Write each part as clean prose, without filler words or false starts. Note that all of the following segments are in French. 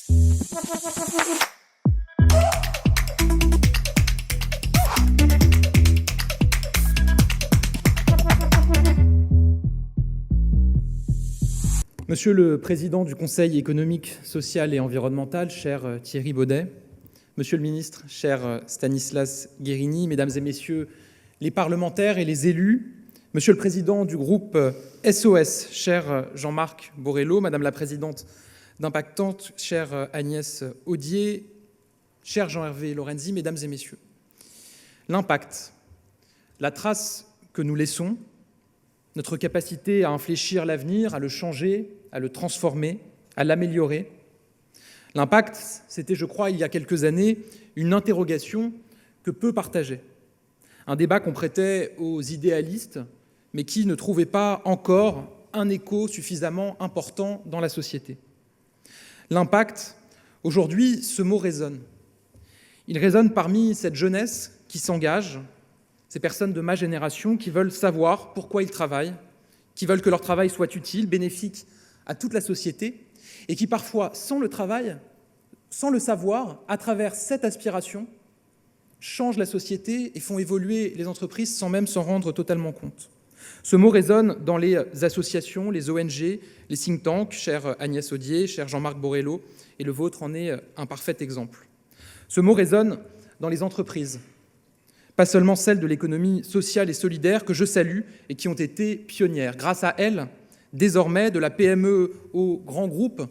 Monsieur le Président du Conseil économique, social et environnemental, cher Thierry Baudet, Monsieur le Ministre, cher Stanislas Guerini, Mesdames et Messieurs les parlementaires et les élus, Monsieur le Président du groupe SOS, cher Jean-Marc Borrello, Madame la Présidente d'Impactante, chère Agnès Audier, cher Jean-Hervé Lorenzi, Mesdames et Messieurs. L'impact, la trace que nous laissons, notre capacité à infléchir l'avenir, à le changer, à le transformer, à l'améliorer. L'impact, c'était, je crois, il y a quelques années, une interrogation que peu partageaient. Un débat qu'on prêtait aux idéalistes, mais qui ne trouvait pas encore un écho suffisamment important dans la société. L'impact, aujourd'hui, ce mot résonne. Il résonne parmi cette jeunesse qui s'engage, ces personnes de ma génération qui veulent savoir pourquoi ils travaillent, qui veulent que leur travail soit utile, bénéfique à toute la société, et qui parfois, sans le travail, sans le savoir, à travers cette aspiration, changent la société et font évoluer les entreprises sans même s'en rendre totalement compte. Ce mot résonne dans les associations, les ONG, les think tanks, chère Agnès Audier, cher Jean-Marc Borrello, et le vôtre en est un parfait exemple. Ce mot résonne dans les entreprises, pas seulement celles de l'économie sociale et solidaire que je salue et qui ont été pionnières. Grâce à elles, désormais, de la PME au grand groupe,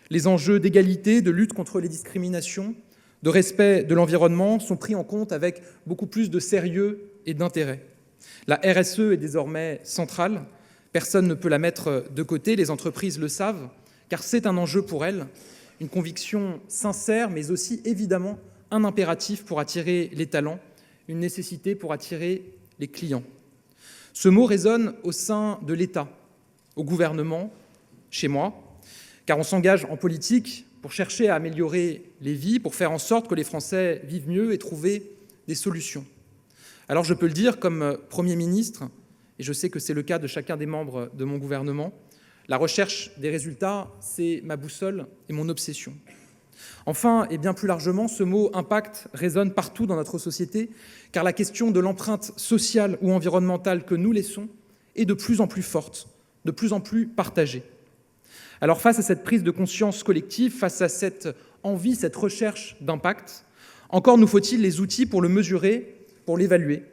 les enjeux d'égalité, de lutte contre les discriminations, de respect de l'environnement sont pris en compte avec beaucoup plus de sérieux et d'intérêt. La RSE est désormais centrale, personne ne peut la mettre de côté, les entreprises le savent, car c'est un enjeu pour elles, une conviction sincère, mais aussi évidemment un impératif pour attirer les talents, une nécessité pour attirer les clients. Ce mot résonne au sein de l'État, au gouvernement, chez moi, car on s'engage en politique pour chercher à améliorer les vies, pour faire en sorte que les Français vivent mieux et trouver des solutions. Alors je peux le dire comme Premier ministre, et je sais que c'est le cas de chacun des membres de mon gouvernement, la recherche des résultats, c'est ma boussole et mon obsession. Enfin, et bien plus largement, ce mot « impact » résonne partout dans notre société, car la question de l'empreinte sociale ou environnementale que nous laissons est de plus en plus forte, de plus en plus partagée. Alors face à cette prise de conscience collective, face à cette envie, cette recherche d'impact, encore nous faut-il les outils pour le mesurer, pour l'évaluer.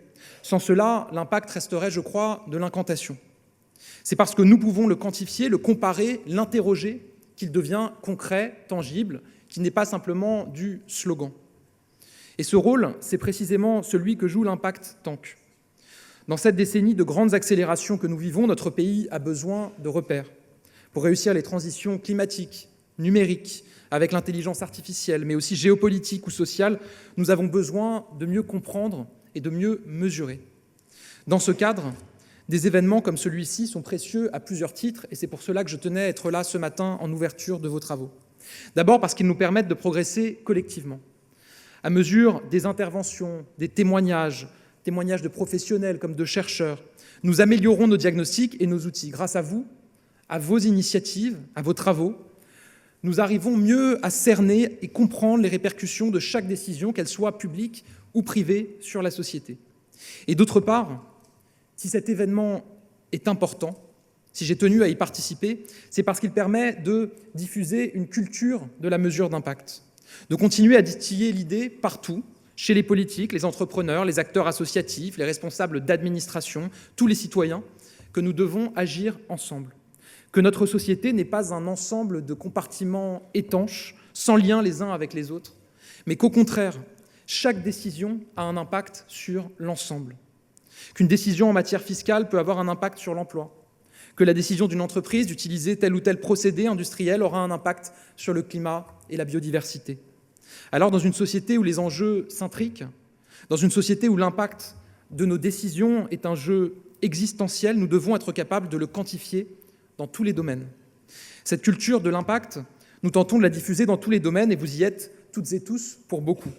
Sans cela, l'impact resterait, je crois, de l'incantation. C'est parce que nous pouvons le quantifier, le comparer, l'interroger, qu'il devient concret, tangible, qui n'est pas simplement du slogan. Et ce rôle, c'est précisément celui que joue l'Impact Tank. Dans cette décennie de grandes accélérations que nous vivons, notre pays a besoin de repères. Pour réussir les transitions climatiques, numériques, avec l'intelligence artificielle, mais aussi géopolitique ou sociale, nous avons besoin de mieux comprendre et de mieux mesurer. Dans ce cadre, des événements comme celui-ci sont précieux à plusieurs titres, et c'est pour cela que je tenais à être là ce matin en ouverture de vos travaux. D'abord parce qu'ils nous permettent de progresser collectivement. À mesure des interventions, des témoignages de professionnels comme de chercheurs, nous améliorons nos diagnostics et nos outils. Grâce à vous, à vos initiatives, à vos travaux, nous arrivons mieux à cerner et comprendre les répercussions de chaque décision, qu'elle soit publique ou privée, sur la société. Et d'autre part, si cet événement est important, si j'ai tenu à y participer, c'est parce qu'il permet de diffuser une culture de la mesure d'impact, de continuer à distiller l'idée partout, chez les politiques, les entrepreneurs, les acteurs associatifs, les responsables d'administration, tous les citoyens, que nous devons agir ensemble, que notre société n'est pas un ensemble de compartiments étanches, sans lien les uns avec les autres, mais qu'au contraire, chaque décision a un impact sur l'ensemble, qu'une décision en matière fiscale peut avoir un impact sur l'emploi, que la décision d'une entreprise d'utiliser tel ou tel procédé industriel aura un impact sur le climat et la biodiversité. Alors, dans une société où les enjeux s'intriquent, dans une société où l'impact de nos décisions est un jeu existentiel, nous devons être capables de le quantifier dans tous les domaines. Cette culture de l'impact, nous tentons de la diffuser dans tous les domaines et vous y êtes toutes et tous pour beaucoup.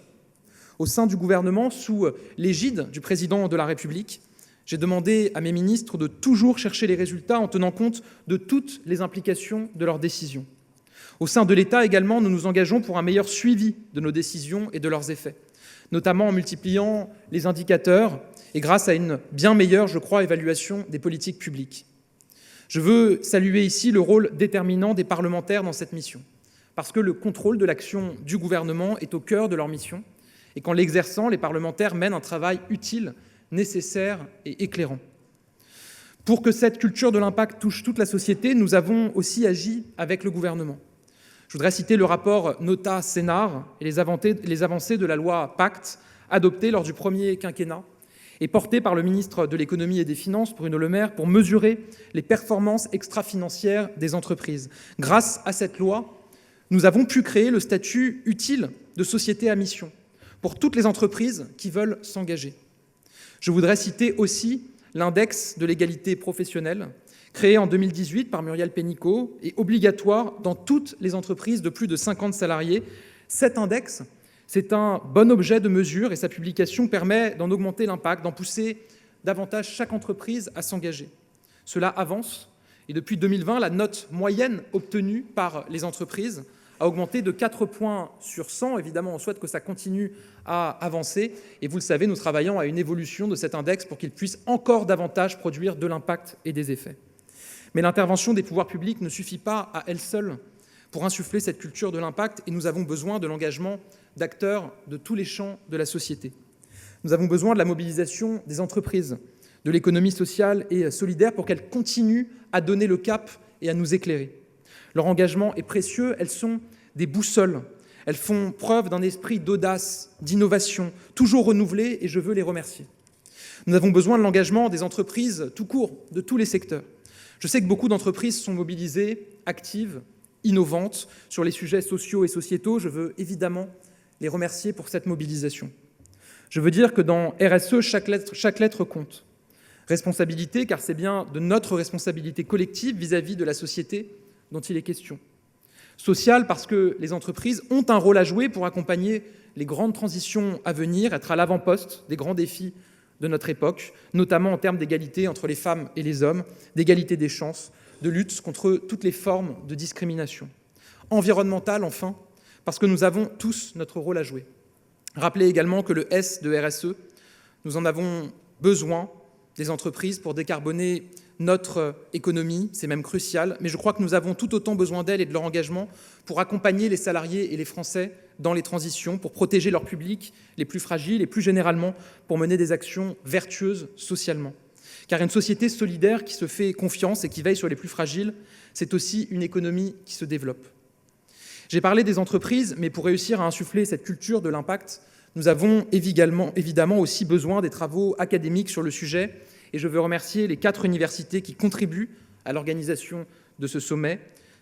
Au sein du gouvernement, sous l'égide du président de la République, j'ai demandé à mes ministres de toujours chercher les résultats en tenant compte de toutes les implications de leurs décisions. Au sein de l'État également, nous nous engageons pour un meilleur suivi de nos décisions et de leurs effets, notamment en multipliant les indicateurs et grâce à une bien meilleure, évaluation des politiques publiques. Je veux saluer ici le rôle déterminant des parlementaires dans cette mission, parce que le contrôle de l'action du gouvernement est au cœur de leur mission, et qu'en l'exerçant, les parlementaires mènent un travail utile, nécessaire et éclairant. Pour que cette culture de l'impact touche toute la société, nous avons aussi agi avec le gouvernement. Je voudrais citer le rapport Notat-Sénard et les avancées de la loi Pacte, adoptée lors du premier quinquennat et portée par le ministre de l'économie et des finances, Bruno Le Maire, pour mesurer les performances extra-financières des entreprises. Grâce à cette loi, nous avons pu créer le statut utile de société à mission pour toutes les entreprises qui veulent s'engager. Je voudrais citer aussi l'index de l'égalité professionnelle, créé en 2018 par Muriel Pénicaud et obligatoire dans toutes les entreprises de plus de 50 salariés. Cet index, c'est un bon objet de mesure et sa publication permet d'en augmenter l'impact, d'en pousser davantage chaque entreprise à s'engager. Cela avance et depuis 2020, la note moyenne obtenue par les entreprises a augmenté de 4 points sur 100. Évidemment, on souhaite que ça continue à avancer. Et vous le savez, nous travaillons à une évolution de cet index pour qu'il puisse encore davantage produire de l'impact et des effets. Mais l'intervention des pouvoirs publics ne suffit pas à elle seule pour insuffler cette culture de l'impact et nous avons besoin de l'engagement d'acteurs de tous les champs de la société. Nous avons besoin de la mobilisation des entreprises, de l'économie sociale et solidaire pour qu'elles continuent à donner le cap et à nous éclairer. Leur engagement est précieux, elles sont des boussoles, elles font preuve d'un esprit d'audace, d'innovation, toujours renouvelé et je veux les remercier. Nous avons besoin de l'engagement des entreprises tout court, de tous les secteurs. Je sais que beaucoup d'entreprises sont mobilisées, actives, innovantes sur les sujets sociaux et sociétaux. Je veux évidemment les remercier pour cette mobilisation. Je veux dire que dans RSE, chaque lettre compte. Responsabilité, car c'est bien de notre responsabilité collective vis-à-vis de la société dont il est question. Sociale, parce que les entreprises ont un rôle à jouer pour accompagner les grandes transitions à venir, être à l'avant-poste des grands défis de notre époque, notamment en termes d'égalité entre les femmes et les hommes, d'égalité des chances, de lutte contre toutes les formes de discrimination. Environnementale, enfin, parce que nous avons tous notre rôle à jouer. Rappelez également que le S de RSE, nous en avons besoin des entreprises pour décarboner notre économie, c'est même crucial, mais je crois que nous avons tout autant besoin d'elles et de leur engagement pour accompagner les salariés et les Français dans les transitions, pour protéger leurs publics les plus fragiles et plus généralement pour mener des actions vertueuses socialement. Car une société solidaire qui se fait confiance et qui veille sur les plus fragiles, c'est aussi une économie qui se développe. J'ai parlé des entreprises, mais pour réussir à insuffler cette culture de l'impact, nous avons évidemment aussi besoin des travaux académiques sur le sujet. Et je veux remercier les 4 universités qui contribuent à l'organisation de ce sommet,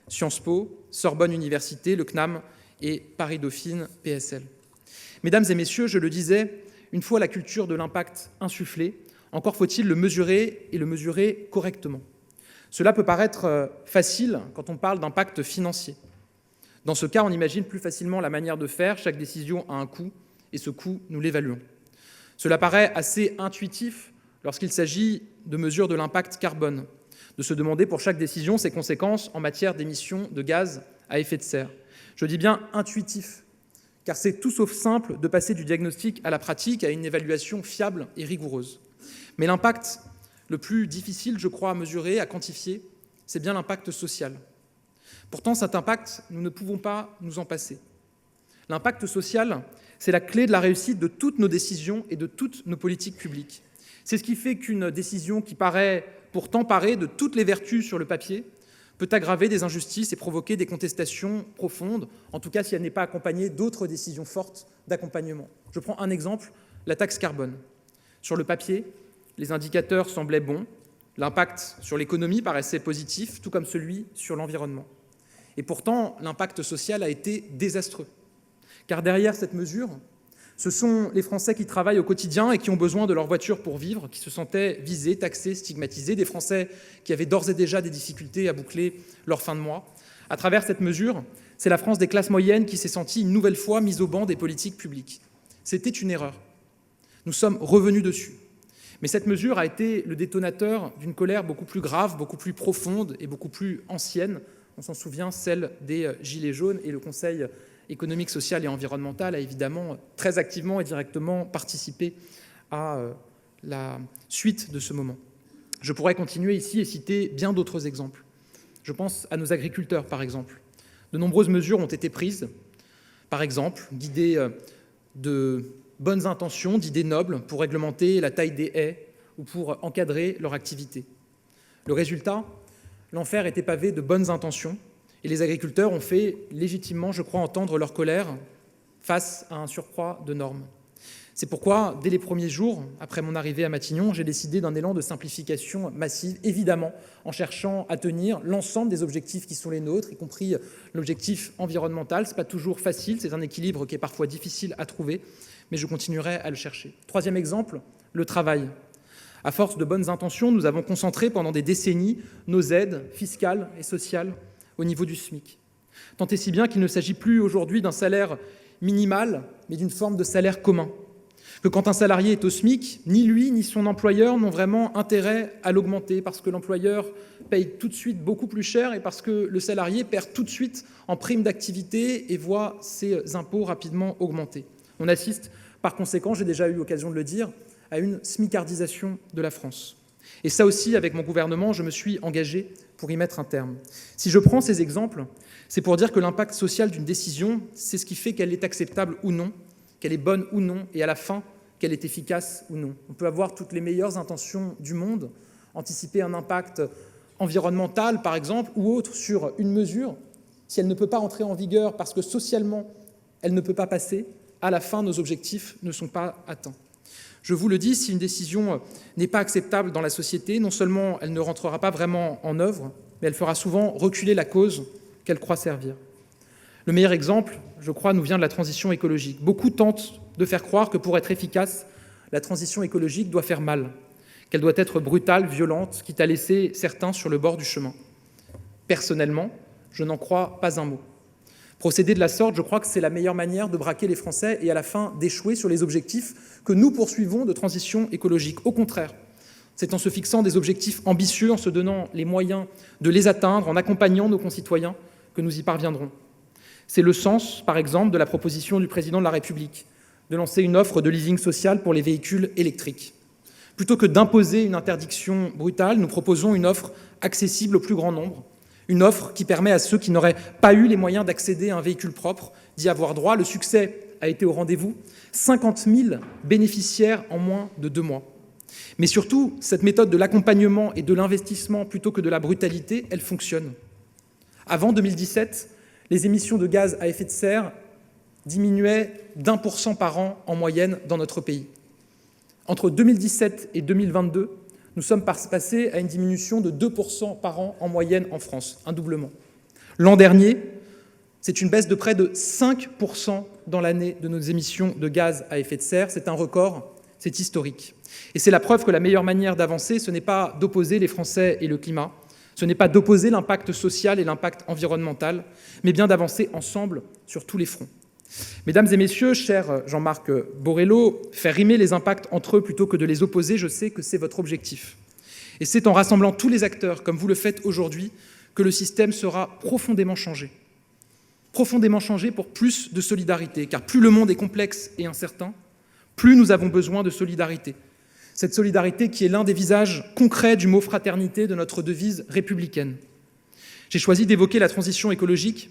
Sciences Po, Sorbonne Université, le CNAM et Paris-Dauphine PSL. Mesdames et messieurs, je le disais, une fois la culture de l'impact insufflée, encore faut-il le mesurer et le mesurer correctement. Cela peut paraître facile quand on parle d'impact financier. Dans ce cas, on imagine plus facilement la manière de faire. Chaque décision a un coût et ce coût, nous l'évaluons. Cela paraît assez intuitif lorsqu'il s'agit de mesures de l'impact carbone, de se demander pour chaque décision ses conséquences en matière d'émissions de gaz à effet de serre. Je dis bien intuitif, car c'est tout sauf simple de passer du diagnostic à la pratique, à une évaluation fiable et rigoureuse. Mais l'impact le plus difficile, je crois, à mesurer, à quantifier, c'est bien l'impact social. Pourtant, cet impact, nous ne pouvons pas nous en passer. L'impact social, c'est la clé de la réussite de toutes nos décisions et de toutes nos politiques publiques. C'est ce qui fait qu'une décision qui paraît pourtant parée de toutes les vertus sur le papier peut aggraver des injustices et provoquer des contestations profondes, en tout cas si elle n'est pas accompagnée d'autres décisions fortes d'accompagnement. Je prends un exemple, la taxe carbone. Sur le papier, les indicateurs semblaient bons, l'impact sur l'économie paraissait positif, tout comme celui sur l'environnement. Et pourtant, l'impact social a été désastreux. Car derrière cette mesure, ce sont les Français qui travaillent au quotidien et qui ont besoin de leur voiture pour vivre, qui se sentaient visés, taxés, stigmatisés, des Français qui avaient d'ores et déjà des difficultés à boucler leur fin de mois. À travers cette mesure, c'est la France des classes moyennes qui s'est sentie une nouvelle fois mise au banc des politiques publiques. C'était une erreur. Nous sommes revenus dessus. Mais cette mesure a été le détonateur d'une colère beaucoup plus grave, beaucoup plus profonde et beaucoup plus ancienne, on s'en souvient, celle des Gilets jaunes, et le Conseil économique, social et environnemental a évidemment très activement et directement participé à la suite de ce moment. Je pourrais continuer ici et citer bien d'autres exemples. Je pense à nos agriculteurs, par exemple. De nombreuses mesures ont été prises, par exemple, guidées de bonnes intentions, d'idées nobles pour réglementer la taille des haies ou pour encadrer leur activité. Le résultat, l'enfer était pavé de bonnes intentions et les agriculteurs ont fait légitimement, je crois, entendre leur colère face à un surcroît de normes. C'est pourquoi, dès les premiers jours, après mon arrivée à Matignon, j'ai décidé d'un élan de simplification massive, évidemment en cherchant à tenir l'ensemble des objectifs qui sont les nôtres, y compris l'objectif environnemental. Ce n'est pas toujours facile, c'est un équilibre qui est parfois difficile à trouver, mais je continuerai à le chercher. Troisième exemple, le travail. À force de bonnes intentions, nous avons concentré pendant des décennies nos aides fiscales et sociales au niveau du SMIC. Tant et si bien qu'il ne s'agit plus aujourd'hui d'un salaire minimal, mais d'une forme de salaire commun. Que quand un salarié est au SMIC, ni lui ni son employeur n'ont vraiment intérêt à l'augmenter parce que l'employeur paye tout de suite beaucoup plus cher et parce que le salarié perd tout de suite en prime d'activité et voit ses impôts rapidement augmenter. On assiste par conséquent, j'ai déjà eu l'occasion de le dire, à une smicardisation de la France. Et ça aussi, avec mon gouvernement, je me suis engagé pour y mettre un terme. Si je prends ces exemples, c'est pour dire que l'impact social d'une décision, c'est ce qui fait qu'elle est acceptable ou non, qu'elle est bonne ou non, et à la fin, qu'elle est efficace ou non. On peut avoir toutes les meilleures intentions du monde, anticiper un impact environnemental, par exemple, ou autre sur une mesure. Si elle ne peut pas entrer en vigueur parce que socialement, elle ne peut pas passer, à la fin, nos objectifs ne sont pas atteints. Je vous le dis, si une décision n'est pas acceptable dans la société, non seulement elle ne rentrera pas vraiment en œuvre, mais elle fera souvent reculer la cause qu'elle croit servir. Le meilleur exemple, je crois, nous vient de la transition écologique. Beaucoup tentent de faire croire que pour être efficace, la transition écologique doit faire mal, qu'elle doit être brutale, violente, quitte à laisser certains sur le bord du chemin. Personnellement, je n'en crois pas un mot. Procéder de la sorte, je crois que c'est la meilleure manière de braquer les Français et à la fin d'échouer sur les objectifs que nous poursuivons de transition écologique. Au contraire, c'est en se fixant des objectifs ambitieux, en se donnant les moyens de les atteindre, en accompagnant nos concitoyens, que nous y parviendrons. C'est le sens, par exemple, de la proposition du président de la République de lancer une offre de leasing social pour les véhicules électriques. Plutôt que d'imposer une interdiction brutale, nous proposons une offre accessible au plus grand nombre, une offre qui permet à ceux qui n'auraient pas eu les moyens d'accéder à un véhicule propre d'y avoir droit. Le succès a été au rendez-vous, 50 000 bénéficiaires en moins de 2 mois. Mais surtout, cette méthode de l'accompagnement et de l'investissement plutôt que de la brutalité, elle fonctionne. Avant 2017, les émissions de gaz à effet de serre diminuaient d'1% par an en moyenne dans notre pays. Entre 2017 et 2022, nous sommes passés à une diminution de 2% par an en moyenne en France, un doublement. L'an dernier, c'est une baisse de près de 5% dans l'année de nos émissions de gaz à effet de serre. C'est un record, c'est historique. Et c'est la preuve que la meilleure manière d'avancer, ce n'est pas d'opposer les Français et le climat, ce n'est pas d'opposer l'impact social et l'impact environnemental, mais bien d'avancer ensemble sur tous les fronts. Mesdames et messieurs, cher Jean-Marc Borrello, faire rimer les impacts entre eux plutôt que de les opposer, je sais que c'est votre objectif. Et c'est en rassemblant tous les acteurs, comme vous le faites aujourd'hui, que le système sera profondément changé. Profondément changé pour plus de solidarité, car plus le monde est complexe et incertain, plus nous avons besoin de solidarité. Cette solidarité qui est l'un des visages concrets du mot fraternité de notre devise républicaine. J'ai choisi d'évoquer la transition écologique,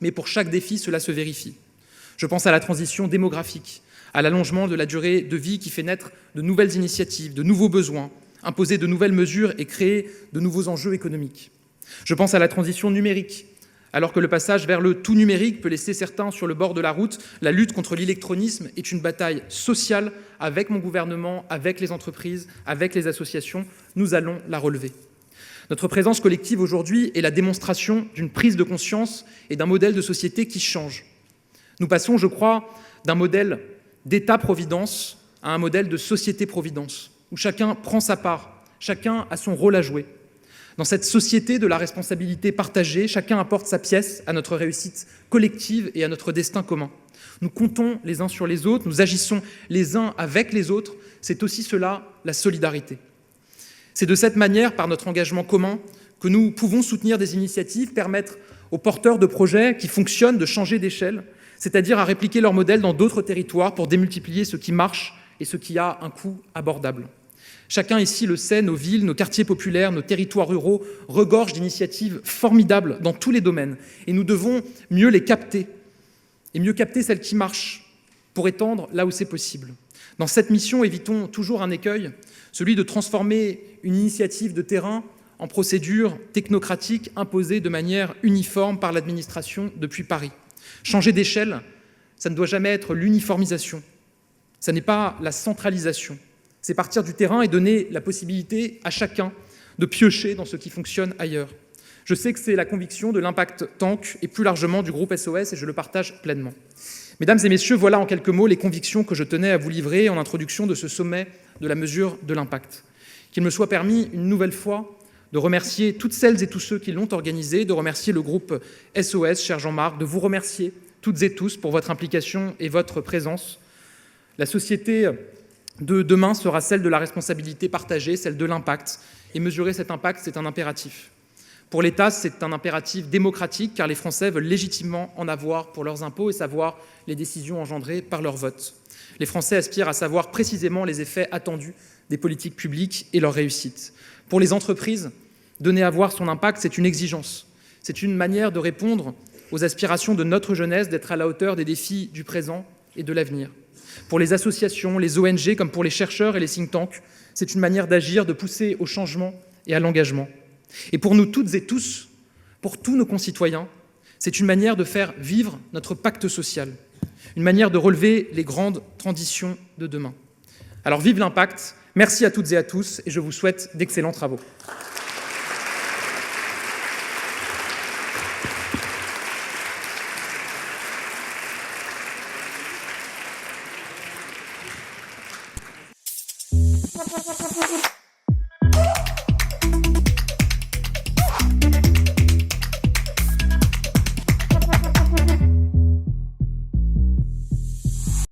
mais pour chaque défi, cela se vérifie. Je pense à la transition démographique, à l'allongement de la durée de vie qui fait naître de nouvelles initiatives, de nouveaux besoins, imposer de nouvelles mesures et créer de nouveaux enjeux économiques. Je pense à la transition numérique, alors que le passage vers le tout numérique peut laisser certains sur le bord de la route. La lutte contre l'électronisme est une bataille sociale avec mon gouvernement, avec les entreprises, avec les associations. Nous allons la relever. Notre présence collective aujourd'hui est la démonstration d'une prise de conscience et d'un modèle de société qui change. Nous passons, je crois, d'un modèle d'État-providence à un modèle de société-providence, où chacun prend sa part, chacun a son rôle à jouer. Dans cette société de la responsabilité partagée, chacun apporte sa pièce à notre réussite collective et à notre destin commun. Nous comptons les uns sur les autres, nous agissons les uns avec les autres. C'est aussi cela, la solidarité. C'est de cette manière, par notre engagement commun, que nous pouvons soutenir des initiatives, permettre aux porteurs de projets qui fonctionnent de changer d'échelle, c'est-à-dire à répliquer leur modèle dans d'autres territoires pour démultiplier ce qui marche et ce qui a un coût abordable. Chacun ici le sait, nos villes, nos quartiers populaires, nos territoires ruraux regorgent d'initiatives formidables dans tous les domaines. Et nous devons mieux les capter, et mieux capter celles qui marchent, pour étendre là où c'est possible. Dans cette mission, évitons toujours un écueil, celui de transformer une initiative de terrain en procédure technocratique imposée de manière uniforme par l'administration depuis Paris. Changer d'échelle, ça ne doit jamais être l'uniformisation, ça n'est pas la centralisation. C'est partir du terrain et donner la possibilité à chacun de piocher dans ce qui fonctionne ailleurs. Je sais que c'est la conviction de l'Impact Tank et plus largement du groupe SOS et je le partage pleinement. Mesdames et messieurs, voilà en quelques mots les convictions que je tenais à vous livrer en introduction de ce sommet de la mesure de l'impact. Qu'il me soit permis une nouvelle fois de remercier toutes celles et tous ceux qui l'ont organisé, de remercier le groupe SOS, cher Jean-Marc, de vous remercier toutes et tous pour votre implication et votre présence. La société de demain sera celle de la responsabilité partagée, celle de l'impact. Et mesurer cet impact, c'est un impératif. Pour l'État, c'est un impératif démocratique, car les Français veulent légitimement en avoir pour leurs impôts et savoir les décisions engendrées par leur vote. Les Français aspirent à savoir précisément les effets attendus des politiques publiques et leur réussite. Pour les entreprises, donner à voir son impact, c'est une exigence. C'est une manière de répondre aux aspirations de notre jeunesse, d'être à la hauteur des défis du présent et de l'avenir. Pour les associations, les ONG, comme pour les chercheurs et les think tanks, c'est une manière d'agir, de pousser au changement et à l'engagement. Et pour nous toutes et tous, pour tous nos concitoyens, c'est une manière de faire vivre notre pacte social, une manière de relever les grandes transitions de demain. Alors vive l'impact, merci à toutes et à tous, et je vous souhaite d'excellents travaux. Thank you.